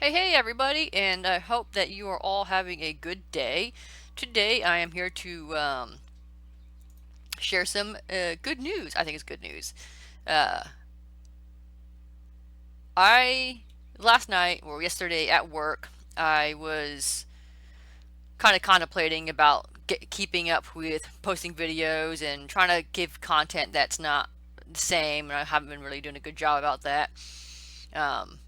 Hey everybody, and I hope that you are all having a good day. Today I am here to share some good news. I think it's good news. Uh, I last night or yesterday at work, I was kind of contemplating about keeping up with posting videos and trying to give content that's not the same, and I haven't been really doing a good job about that.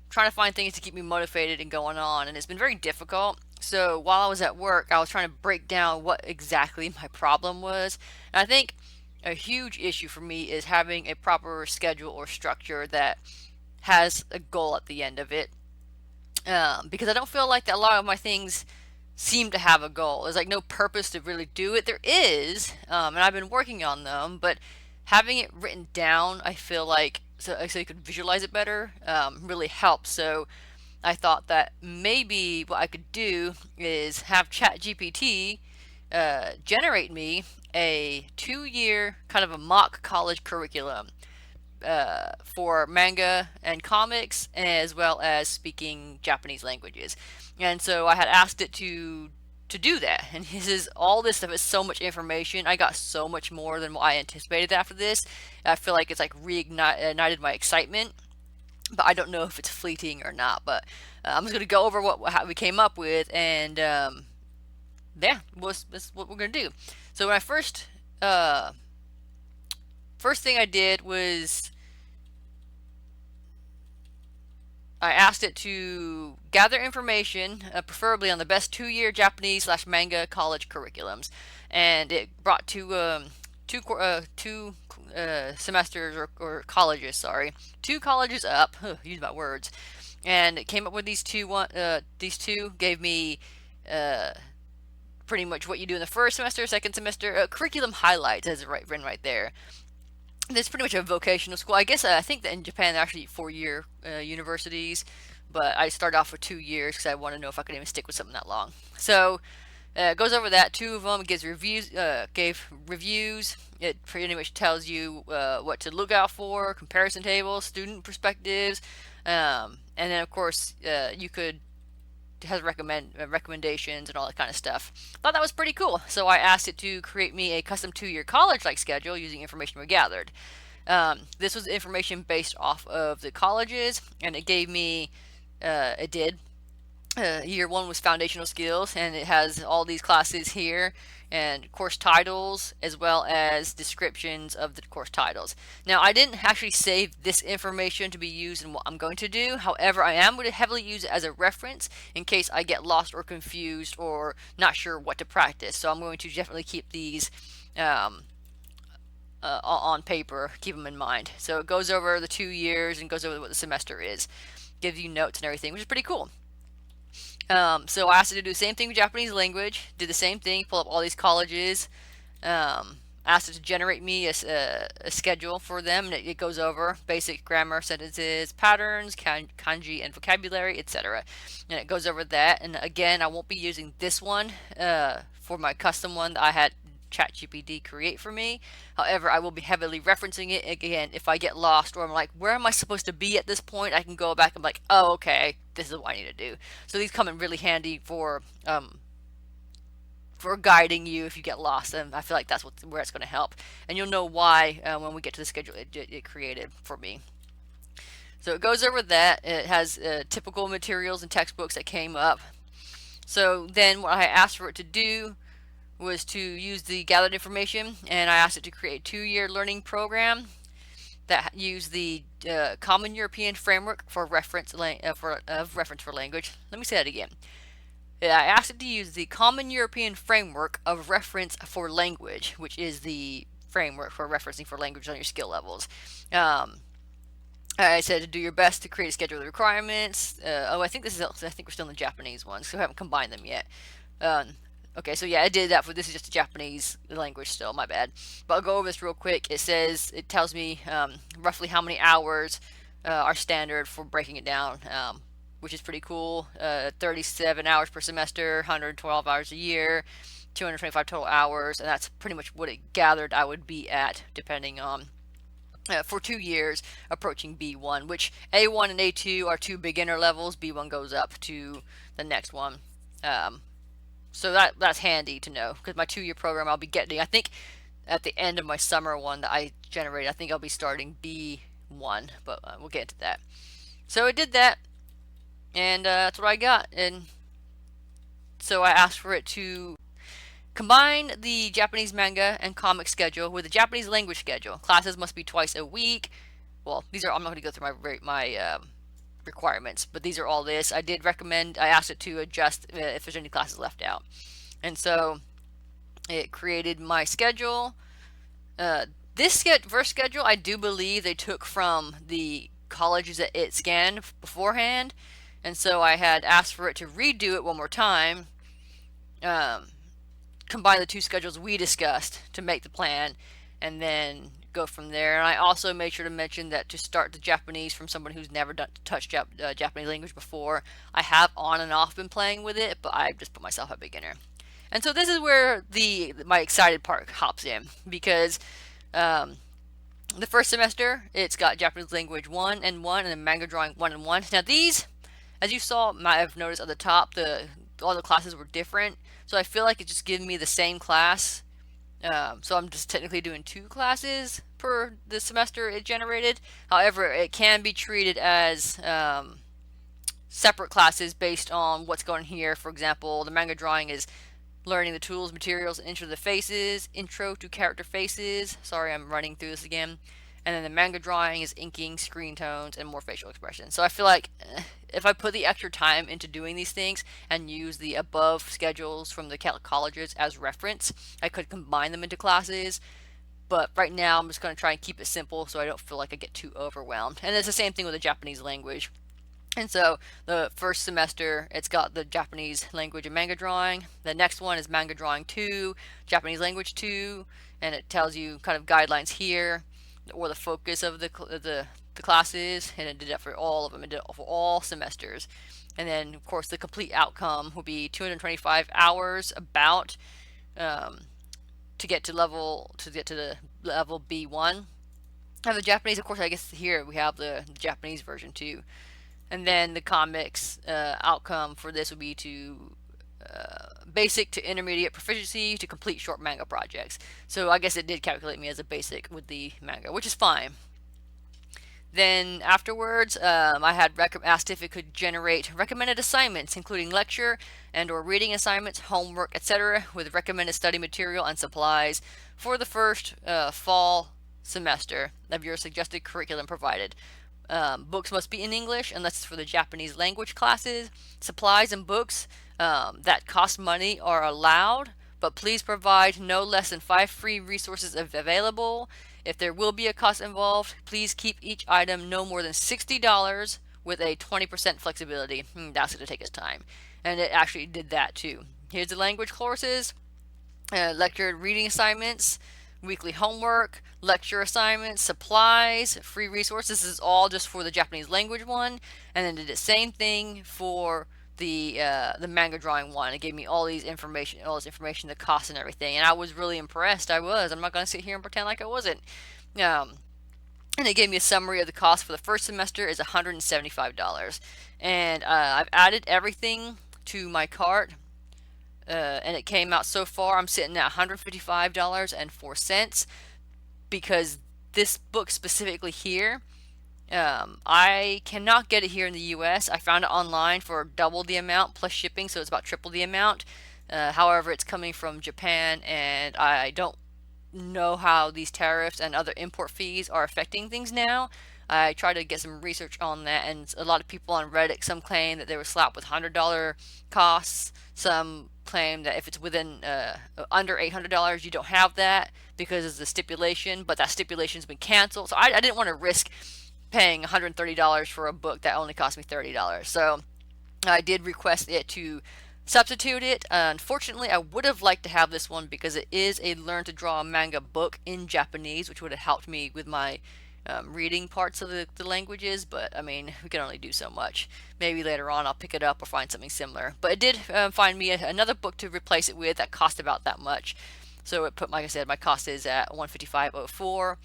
Trying to find things to keep me motivated and going on, and it's been very difficult. So while I was at work, I was trying to break down what exactly my problem was. And I think a huge issue for me is having a proper schedule or structure that has a goal at the end of it. Because I don't feel like that a lot of my things seem to have a goal. There's like no purpose to really do it. There is, and I've been working on them, but having it written down, I feel like so you could visualize it better, really helps. So I thought that maybe what I could do is have ChatGPT generate me a 2 year kind of a mock college curriculum for manga and comics, as well as speaking Japanese languages. And so I had asked it to do that, and he says all this stuff is so much information. I got so much more than what I anticipated after this. I feel like it's like reignited my excitement, but I don't know if it's fleeting or not. But I'm just gonna go over how we came up with, and yeah, that's what we're gonna do. So when I first thing I did was I asked it to gather information, preferably on the best 2 year Japanese slash manga college curriculums, and it brought two semesters or colleges, sorry, two colleges up. Use my words, and it came up with these two gave me uh, pretty much what you do in the first semester, second semester, curriculum highlights, as written right there. It's pretty much a vocational school. I guess I think that in Japan they're actually 4 year universities, but I started off with 2 years because I want to know if I could even stick with something that long. So it goes over that. Two of them gives reviews. Gave reviews. It pretty much tells you what to look out for, comparison tables, student perspectives, and then of course you could has recommendations and all that kind of stuff. Thought that was pretty cool, so I asked it to create me a custom 2 year college like schedule using information we gathered. This was information based off of the colleges, and it gave me, it did. Year one was foundational skills, and it has all these classes here and course titles as well as descriptions of the course titles. Now, I didn't actually save this information to be used in what I'm going to do. However, I am going to heavily use it as a reference in case I get lost or confused or not sure what to practice. So I'm going to definitely keep these um, on paper, keep them in mind. So it goes over the 2 years and goes over what the semester is, gives you notes and everything, which is pretty cool. So I asked it to do the same thing with Japanese language. Did the same thing, pull up all these colleges. Asked it to generate me a schedule for them, and it goes over basic grammar, sentences, patterns, kanji, and vocabulary, etc. And it goes over that. And again, I won't be using this one for my custom one that I had ChatGPT create for me. However, I will be heavily referencing it again if I get lost or I'm like, where am I supposed to be at this point? I can go back and be like, oh, okay, this is what I need to do. So these come in really handy for guiding you if you get lost, and I feel like that's where it's going to help. And you'll know why when we get to the schedule it created for me. So it goes over that. It has typical materials and textbooks that came up. So then what I asked for it to do was to use the gathered information, and I asked it to create a 2 year learning program that used the Common European Framework for reference for language. Let me say that again. I asked it to use the Common European Framework of Reference for Language, which is the framework for referencing for language on your skill levels. I said to do your best to create a schedule of requirements. I think we're still in the Japanese one, so we haven't combined them yet. Um, okay, so yeah, I did that, but this is just a Japanese language still. My bad. But I'll go over this real quick. It tells me roughly how many hours are standard for breaking it down. Which is pretty cool. 37 hours per semester, 112 hours a year, 225 total hours, and that's pretty much what it gathered I would be at, depending on for 2 years, approaching B1, which A1 and A2 are two beginner levels. B1 goes up to the next one. Um, so that's handy to know, because my 2-year program I'll be getting, I think, at the end of my summer one that I generated, I think I'll be starting B1, but we'll get into that. So I did that, and that's what I got. And so I asked for it to combine the Japanese manga and comic schedule with the Japanese language schedule. Classes must be twice a week. Well, these are, I'm not going to go through my requirements, but these are all this. I did recommend, I asked it to adjust if there's any classes left out. And so it created my schedule. This verse schedule, I do believe they took from the colleges that it scanned beforehand. And so I had asked for it to redo it one more time, combine the two schedules we discussed to make the plan, and then go from there. And I also made sure to mention that to start the Japanese from someone who's never touched Japanese language before, I have on and off been playing with it, but I just put myself at beginner. And so this is where my excited part hops in, because the first semester it's got Japanese language 1 and 1, and then manga drawing 1 and 1. Now these, as you saw, might have noticed at the top, all the classes were different. So I feel like it's just giving me the same class. So I'm just technically doing 2 classes per the semester it generated. However, it can be treated as separate classes based on what's going here. For example, the manga drawing is learning the tools, materials, and intro to character faces. Sorry, I'm running through this again. And then the manga drawing is inking, screen tones, and more facial expressions. So I feel like if I put the extra time into doing these things and use the above schedules from the colleges as reference, I could combine them into classes. But right now, I'm just going to try and keep it simple so I don't feel like I get too overwhelmed. And it's the same thing with the Japanese language. And so the first semester, it's got the Japanese language and manga drawing. The next one is manga drawing 2, Japanese language 2, and it tells you kind of guidelines here, or the focus of the classes, and it did that for all of them. It did it for all semesters. And then, of course, the complete outcome will be 225 hours about to get to the level B1. Now the Japanese, of course, I guess here we have the Japanese version too. And then the comics outcome for this would be to basic to intermediate proficiency to complete short manga projects. So I guess it did calculate me as a basic with the manga, which is fine. Then afterwards, I had asked if it could generate recommended assignments, including lecture and or reading assignments, homework, etc., with recommended study material and supplies for the first fall semester of your suggested curriculum provided. Books must be in English unless it's for the Japanese language classes. Supplies and books that cost money are allowed, but please provide no less than 5 free resources available. If there will be a cost involved, please keep each item no more than $60 with a 20% flexibility. That's going to take us time. And it actually did that too. Here's the language courses, lecture reading assignments, weekly homework, lecture assignments, supplies, free resources. This is all just for the Japanese language one. And then did the same thing for the manga drawing one. It gave me all this information, the cost and everything, and I was really impressed. I'm not going to sit here and pretend like I wasn't. And it gave me a summary of the cost for the first semester is $175, and I've added everything to my cart, and it came out so far. I'm sitting at $155.04 because this book specifically here. I cannot get it here in the US. I found it online for double the amount plus shipping, so it's about triple the amount. However, it's coming from Japan, and I don't know how these tariffs and other import fees are affecting things now. I tried to get some research on that, and a lot of people on Reddit, some claim that they were slapped with $100 costs. Some claim that if it's within under $800, you don't have that because of the stipulation, but that stipulation's been canceled. So I didn't want to risk paying $130 for a book that only cost me $30. So I did request it to substitute it. Unfortunately, I would have liked to have this one because it is a learn to draw manga book in Japanese, which would have helped me with my reading parts of the languages, but I mean, we can only do so much. Maybe later on I'll pick it up or find something similar. But it did find me another book to replace it with that cost about that much. So it put, like I said, my cost is at $155.04.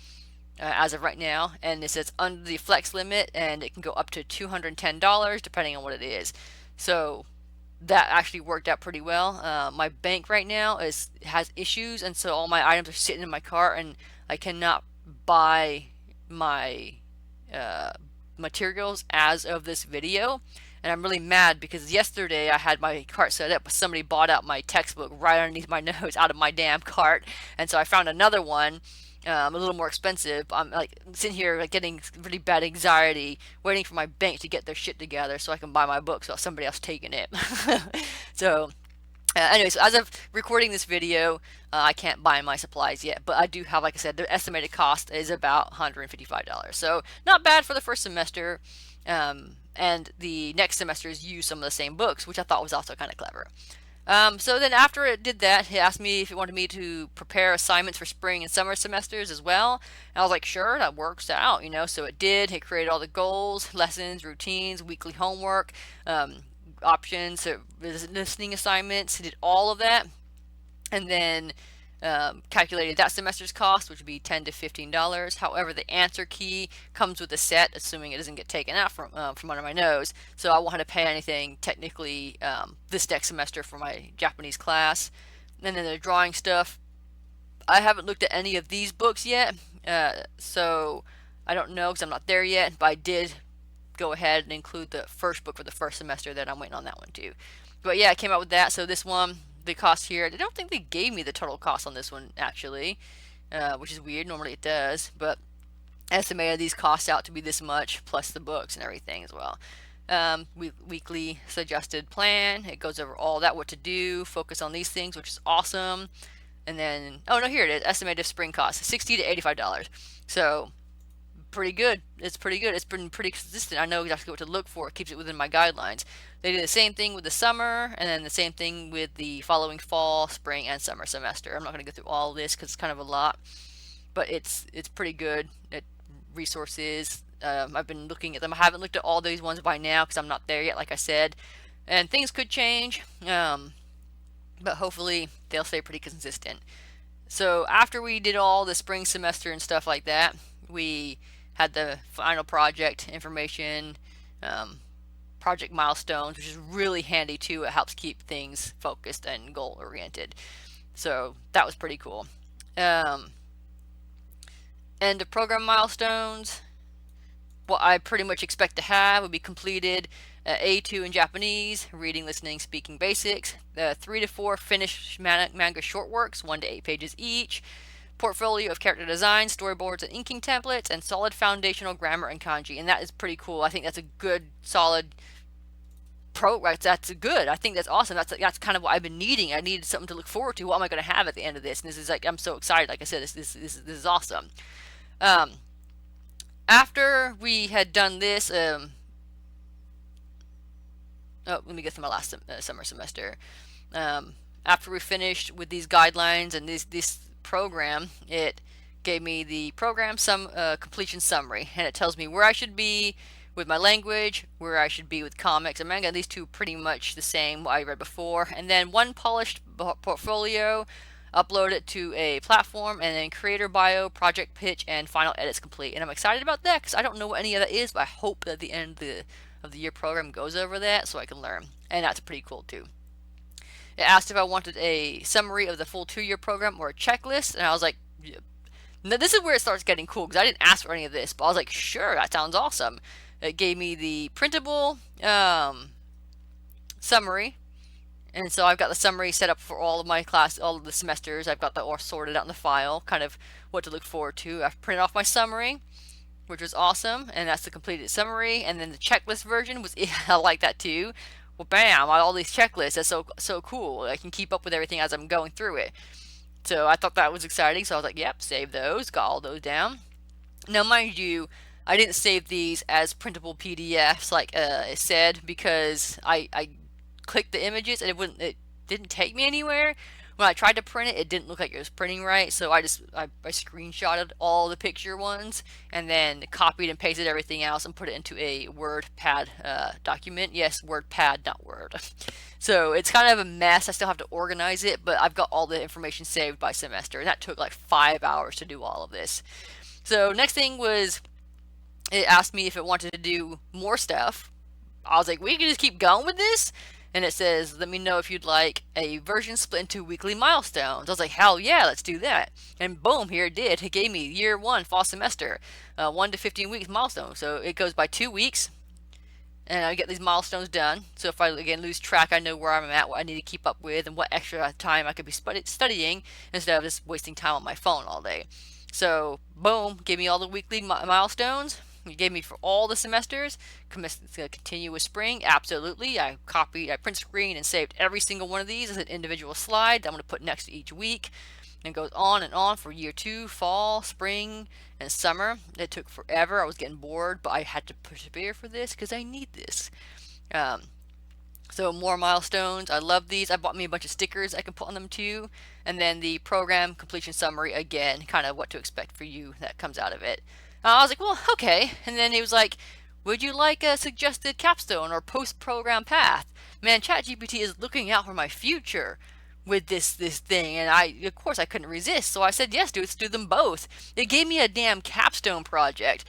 as of right now, and it says under the flex limit, and it can go up to $210 depending on what it is. So that actually worked out pretty well. My bank right now has issues, and so all my items are sitting in my cart, and I cannot buy my uh, materials as of this video. And I'm really mad because yesterday I had my cart set up, but somebody bought out my textbook right underneath my nose out of my damn cart, and so I found another one. A little more expensive. I'm like sitting here like getting really bad anxiety, waiting for my bank to get their shit together so I can buy my book without somebody else taking it. So anyway, so as of recording this video, I can't buy my supplies yet, but I do have, like I said, the estimated cost is about $155. So not bad for the first semester. And the next semesters use some of the same books, which I thought was also kind of clever. So then after it did that, he asked me if it wanted me to prepare assignments for spring and summer semesters as well. And I was like, sure, that works out, you know. So it did. It created all the goals, lessons, routines, weekly homework, options, listening assignments. It did all of that. And then calculated that semester's cost, which would be $10 to $15. However, the answer key comes with a set, assuming it doesn't get taken out from under my nose. So I won't have to pay anything technically this next semester for my Japanese class. And then the drawing stuff, I haven't looked at any of these books yet, so I don't know because I'm not there yet. But I did go ahead and include the first book for the first semester that I'm waiting on that one too. But yeah, I came out with that. So this one, the cost here, I don't think they gave me the total cost on this one actually, which is weird. Normally it does, but estimated these costs out to be this much plus the books and everything as well. Weekly suggested plan. It goes over all that, what to do, focus on these things, which is awesome. And then, oh no, here it is. Estimated spring cost, $60 to $85. So pretty good. It's pretty good. It's been pretty consistent. I know exactly what to look for. It keeps it within my guidelines. They did the same thing with the summer, and then the same thing with the following fall, spring, and summer semester. I'm not going to go through all this because it's kind of a lot, but it's pretty good. Resources. I've been looking at them. I haven't looked at all these ones by now because I'm not there yet, like I said, and things could change. But hopefully they'll stay pretty consistent. So after we did all the spring semester and stuff like that, we had the final project information, project milestones, which is really handy too. It helps keep things focused and goal oriented. So that was pretty cool. End of program milestones. What I pretty much expect to have would be completed A2 in Japanese, reading, listening, speaking basics, 3 to 4 finished manga short works, 1 to 8 pages each, portfolio of character design, storyboards, and inking templates, and solid foundational grammar and kanji. And that is pretty cool. I think that's a good, solid that's good. I think that's awesome. That's kind of what I've been needing. I needed something to look forward to. What am I going to have at the end of this? And this is like, I'm so excited. Like I said, this is awesome. After we had done this, let me get to my last summer semester. After we finished with these guidelines and this program, it gave me the program completion summary, and it tells me where I should be with my language, where I should be with comics and manga. These two pretty much the same what I read before, and then one polished portfolio, upload it to a platform, and then creator bio, project pitch, and final edits complete. And I'm excited about that because I don't know what any of that is, but I hope that the end of the year program goes over that so I can learn, and that's pretty cool too. It asked if I wanted a summary of the full 2-year program or a checklist, and I was like, now this is where it starts getting cool because I didn't ask for any of this, but I was like, sure, that sounds awesome. It gave me the printable summary, and so I've got the summary set up for all of my class, all of the semesters. I've got that all sorted out in the file, kind of what to look forward to. I've printed off my summary, which was awesome, and that's the completed summary. And then the checklist version was, I like that too. Well, bam, all these checklists. That's so cool. I can keep up with everything as I'm going through it. So I thought that was exciting. So I was like, yep, save those. Got all those down. Now, mind you, I didn't save these as printable PDFs like it said because I clicked the images and it didn't take me anywhere. When I tried to print it, it didn't look like it was printing right, so I screenshotted all the picture ones and then copied and pasted everything else and put it into a WordPad document. Yes, WordPad, not Word. So it's kind of a mess. I still have to organize it, but I've got all the information saved by semester, and that took like 5 hours to do all of this. So next thing was it asked me if it wanted to do more stuff. I was like, we can just keep going with this. And it says, let me know if you'd like a version split into weekly milestones. I was like, hell yeah, let's do that. And boom, here it did. It gave me year one fall semester, 1 to 15 weeks milestone. So it goes by 2 weeks, and I get these milestones done. So if I again lose track, I know where I'm at, what I need to keep up with, and what extra time I could be studying instead of just wasting time on my phone all day. So boom, gave me all the weekly milestones. You gave me for all the semesters. Continue with spring, absolutely. I print screen and saved every single one of these as an individual slide that I'm going to put next to each week. And it goes on and on for year two, fall, spring, and summer. It took forever. I was getting bored, but I had to persevere for this because I need this. Um, so more milestones. I love these. I bought me a bunch of stickers I can put on them too. And then the program completion summary again, kind of what to expect for you that comes out of it. I was like, well, okay. And then he was like, would you like a suggested capstone or post-program path? Man, ChatGPT is looking out for my future with this thing, and I of course I couldn't resist, so I said yes, let's do them both. It gave me a damn capstone project,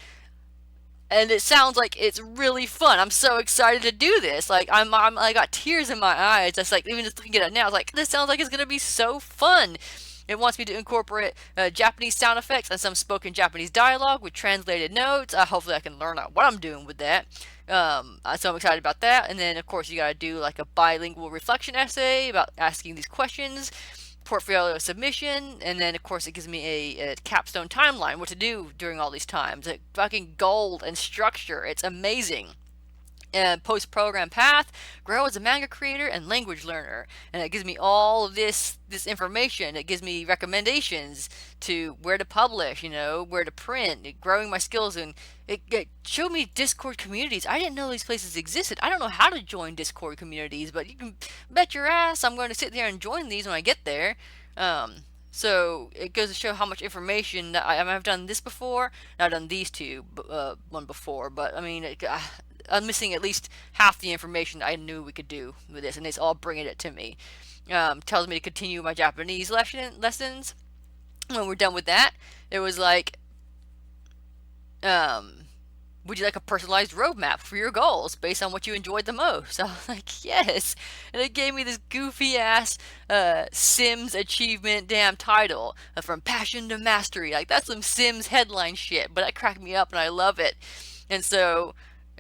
and it sounds like it's really fun. I'm so excited to do this. Like I got tears in my eyes. That's like even just looking at it now. I was like, this sounds like it's gonna be so fun. It wants me to incorporate Japanese sound effects and some spoken Japanese dialogue with translated notes. Hopefully, I can learn out what I'm doing with that. So I'm excited about that. And then, of course, you got to do like a bilingual reflection essay about asking these questions, portfolio submission, and then, of course, it gives me a capstone timeline, what to do during all these times. Like fucking gold and structure. It's amazing. And post-program path, grow as a manga creator and language learner. And it gives me all of this information. It gives me recommendations to where to publish, where to print, growing my skills, and it showed me Discord communities. I didn't know these places existed. I don't know how to join Discord communities, but you can bet your ass I'm going to sit there and join these when I get there. Um, so it goes to show how much information that I've done this before. And I've done these two one before, but I mean, I'm missing at least half the information I knew we could do with this, and it's all bringing it to me. Tells me to continue my Japanese lessons. When we're done with that, it was like, um, would you like a personalized roadmap for your goals based on what you enjoyed the most? I was like, yes. And it gave me this goofy ass Sims achievement damn title, from passion to mastery. Like, that's some Sims headline shit, but that cracked me up and I love it. And so,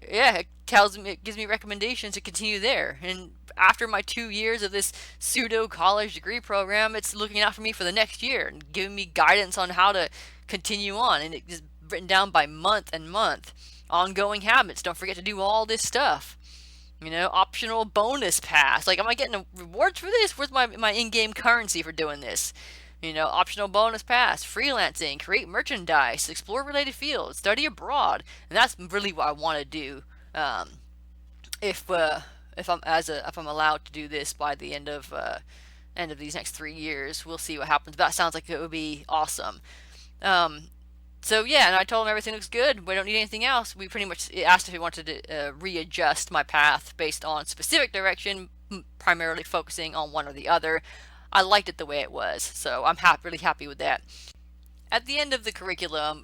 yeah, it gives me recommendations to continue there. And after my 2 years of this pseudo college degree program, it's looking out for me for the next year and giving me guidance on how to continue on. And it is written down by month and month. Ongoing habits. Don't forget to do all this stuff. Optional bonus pass. Like, am I getting rewards for this? Where's my in-game currency for doing this? Optional bonus pass, freelancing, create merchandise, explore related fields, study abroad, and that's really what I want to do. Um, if I'm allowed to do this by the end of these next 3 years, we'll see what happens. That sounds like it would be awesome. Um, so yeah, and I told him everything looks good. We don't need anything else. We pretty much asked if he wanted to readjust my path based on specific direction, primarily focusing on one or the other. I liked it the way it was, so I'm really happy with that. At the end of the curriculum,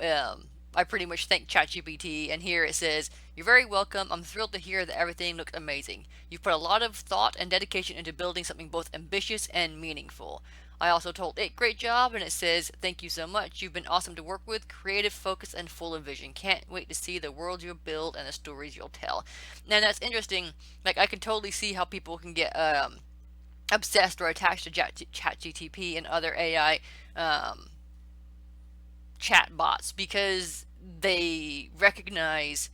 I pretty much thank ChatGPT, and here it says, "You're very welcome. I'm thrilled to hear that everything looks amazing. You've put a lot of thought and dedication into building something both ambitious and meaningful." I also told it, "Great job," and it says, "Thank you so much. You've been awesome to work with, creative, focused, and full of vision. Can't wait to see the world you'll build and the stories you'll tell." And that's interesting. Like, I can totally see how people can get obsessed or attached to ChatGPT and other AI chat bots because they recognize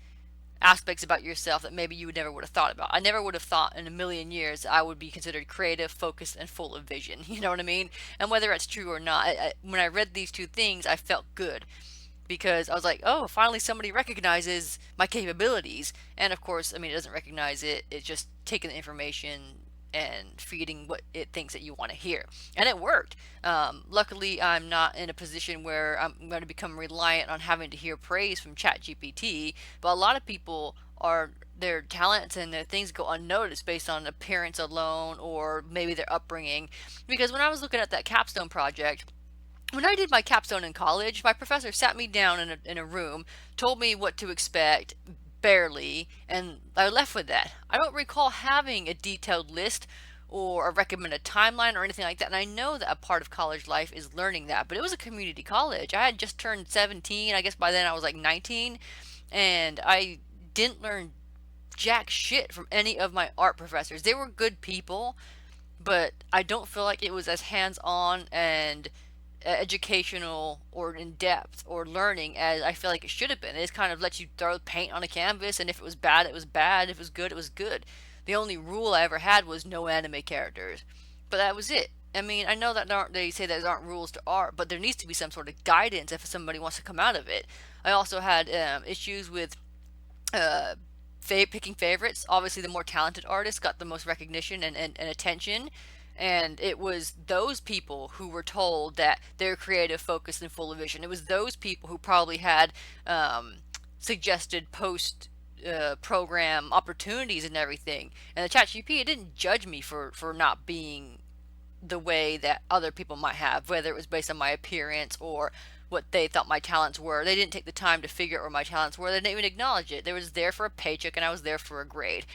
aspects about yourself that maybe you never would have thought about. I never would have thought in a million years I would be considered creative, focused, and full of vision. You know what I mean? And whether it's true or not, when I read these two things, I felt good because I was like, oh, finally somebody recognizes my capabilities. And of course, I mean, it doesn't recognize it. It's just taking the information and feeding what it thinks that you want to hear. And it worked. Luckily, I'm not in a position where I'm going to become reliant on having to hear praise from ChatGPT, but a lot of people are their talents and their things go unnoticed based on appearance alone or maybe their upbringing. Because when I was looking at that capstone project, When I did my capstone in college, my professor sat me down in a room, told me what to expect, barely, and I left with that. I don't recall having a detailed list or a recommended timeline or anything like that. And I know that a part of college life is learning that, but it was a community college. I had just turned 17. I guess by then I was like 19, and I didn't learn jack shit from any of my art professors. They were good people, but I don't feel like it was as hands-on and educational or in depth or learning as I feel like it should have been. It just kind of lets you throw paint on a canvas, and if it was bad, it was bad. If it was good, it was good. The only rule I ever had was no anime characters, but that was it. I mean, I know that they say there aren't rules to art, but there needs to be some sort of guidance if somebody wants to come out of it. I also had issues with uh, picking favorites. Obviously, the more talented artists got the most recognition and attention. And it was those people who were told that they're creative, focused, and full of vision. It was those people who probably had suggested post program opportunities and everything. And the ChatGPT, it didn't judge me for not being the way that other people might have, whether it was based on my appearance or what they thought my talents were. They didn't take the time to figure out what my talents were. They didn't even acknowledge it. They was there for a paycheck, and I was there for a grade.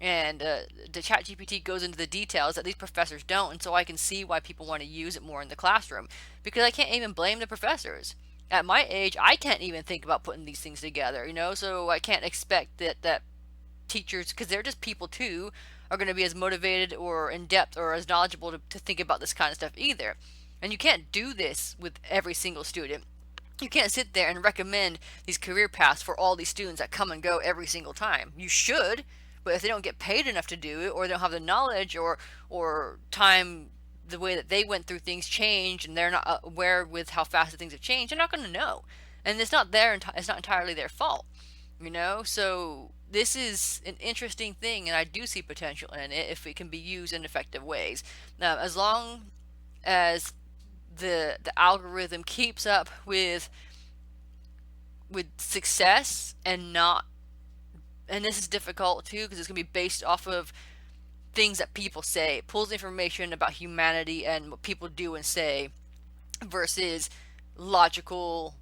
And the ChatGPT goes into the details that these professors don't, and so I can see why people want to use it more in the classroom. Because I can't even blame the professors. At my age, I can't even think about putting these things together, you know. So I can't expect that teachers, because they're just people too, are going to be as motivated or in depth or as knowledgeable to think about this kind of stuff either. And you can't do this with every single student. You can't sit there and recommend these career paths for all these students that come and go every single time. You should, but if they don't get paid enough to do it, or they don't have the knowledge or time, the way that they went through things changed, and they're not aware with how fast the things have changed, they're not going to know. And it's not entirely their fault, you know. So this is an interesting thing, and I do see potential in it if it can be used in effective ways. As long as the algorithm keeps up with success and not, and this is difficult too because it's going to be based off of things that people say. It pulls information about humanity and what people do and say versus logical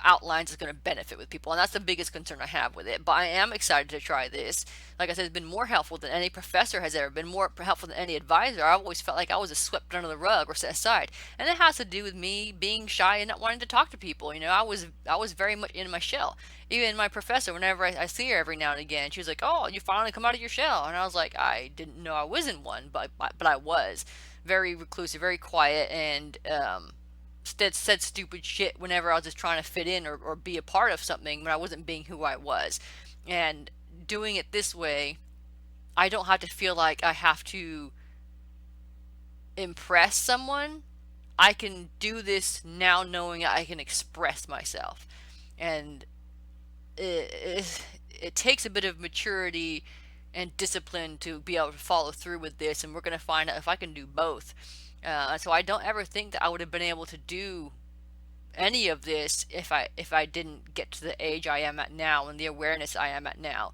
outlines is going to benefit with people, and that's the biggest concern I have with it. But I am excited to try this. Like I said, it's been more helpful than any professor has ever been, more helpful than any advisor. I've always felt like I was just swept under the rug or set aside, and it has to do with me being shy and not wanting to talk to people. You know, I was very much in my shell. Even my professor, whenever I see her every now and again, she was like, "Oh, you finally come out of your shell," and I was like, "I didn't know I was in one, but I was very reclusive, very quiet, and said stupid shit whenever I was just trying to fit in or be a part of something when I wasn't being who I was." And doing it this way, I don't have to feel like I have to impress someone. I can do this now knowing I can express myself. And it takes a bit of maturity and discipline to be able to follow through with this, and we're going to find out if I can do both. So I don't ever think that I would have been able to do any of this if I didn't get to the age I am at now and the awareness I am at now.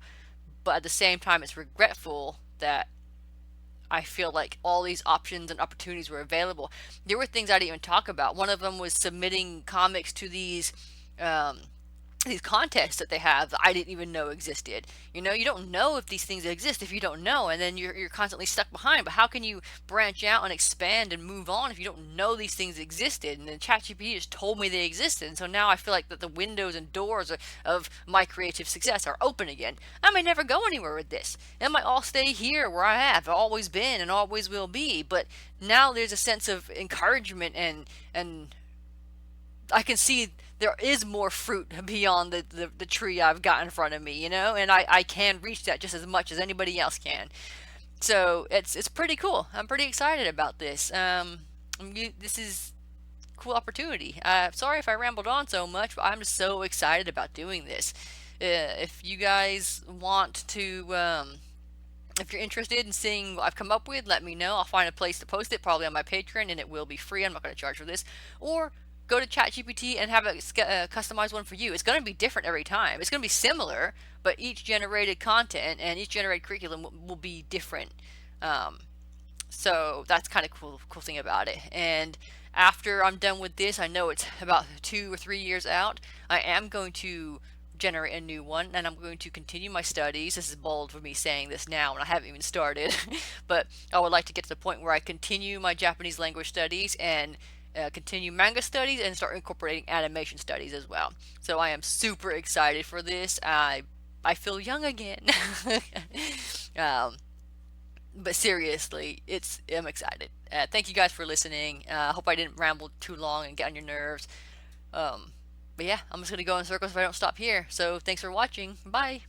But at the same time, it's regretful that I feel like all these options and opportunities were available. There were things I didn't even talk about. One of them was submitting comics to um, these contests that they have that I didn't even know existed. You know, you don't know if these things exist if you don't know, and then you're constantly stuck behind. But how can you branch out and expand and move on if you don't know these things existed? And then ChatGPT just told me they existed, and so now I feel like that the windows and doors of my creative success are open again. I may never go anywhere with this. It might all stay here where I have always been and always will be. But now there's a sense of encouragement and I can see there is more fruit beyond the tree I've got in front of me, you know, and I can reach that just as much as anybody else can. So it's pretty cool. I'm pretty excited about this. This is a cool opportunity. Sorry if I rambled on so much, but I'm just so excited about doing this. If you guys want to, if you're interested in seeing what I've come up with, let me know. I'll find a place to post it, probably on my Patreon, and it will be free. I'm not going to charge for this. Or go to ChatGPT and have a customized one for you. It's going to be different every time. It's going to be similar, but each generated content and each generated curriculum will be different. Um, so that's kind of cool thing about it. And after I'm done with this, I know it's about 2 or 3 years out, I am going to generate a new one, and I'm going to continue my studies. This is bold for me saying this now, and I haven't even started, but I would like to get to the point where I continue my Japanese language studies and continue manga studies and start incorporating animation studies as well. So I am super excited for this. I feel young again. um, but seriously, I'm excited. Thank you guys for listening. I hope I didn't ramble too long and get on your nerves. Um, but yeah, I'm just gonna go in circles if I don't stop here. So thanks for watching. Bye.